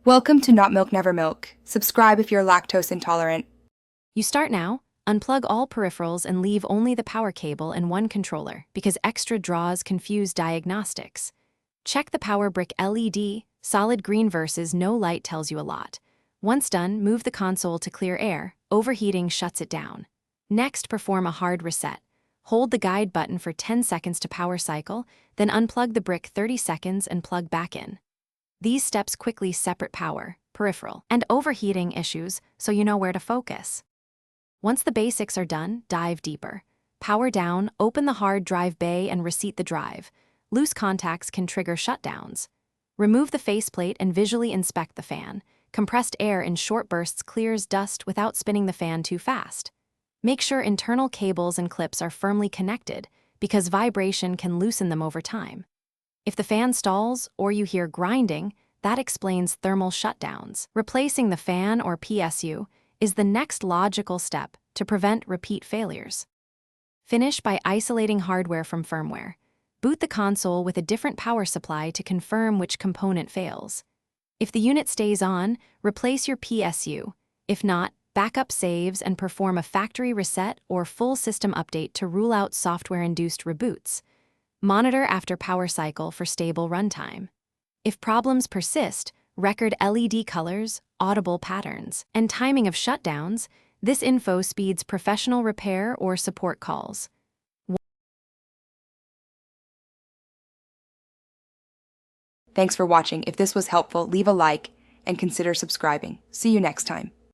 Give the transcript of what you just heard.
Welcome to Not Milk Never Milk. Subscribe if you're lactose intolerant. You start now, unplug all peripherals and leave only the power cable and one controller because extra draws confuse diagnostics. Check the power brick LED, solid green versus no light tells you a lot. Once done, move the console to clear air, overheating shuts it down. Next, perform a hard reset. Hold the guide button for 10 seconds to power cycle, then unplug the brick 30 seconds and plug back in. These steps quickly separate power, peripheral, and overheating issues so you know where to focus. Once the basics are done, dive deeper. Power down, open the hard drive bay and reseat the drive. Loose contacts can trigger shutdowns. Remove the faceplate and visually inspect the fan. Compressed air in short bursts clears dust without spinning the fan too fast. Make sure internal cables and clips are firmly connected because vibration can loosen them over time. If the fan stalls or you hear grinding, that explains thermal shutdowns. Replacing the fan or PSU is the next logical step to prevent repeat failures. Finish by isolating hardware from firmware. Boot the console with a different power supply to confirm which component fails. If the unit stays on, replace your PSU. If not, backup saves and perform a factory reset or full system update to rule out software-induced reboots. Monitor after power cycle for stable runtime. If problems persist, record LED colors, audible patterns, and timing of shutdowns. This info speeds professional repair or support calls. Thanks for watching. If this was helpful, leave a like and consider subscribing. See you next time.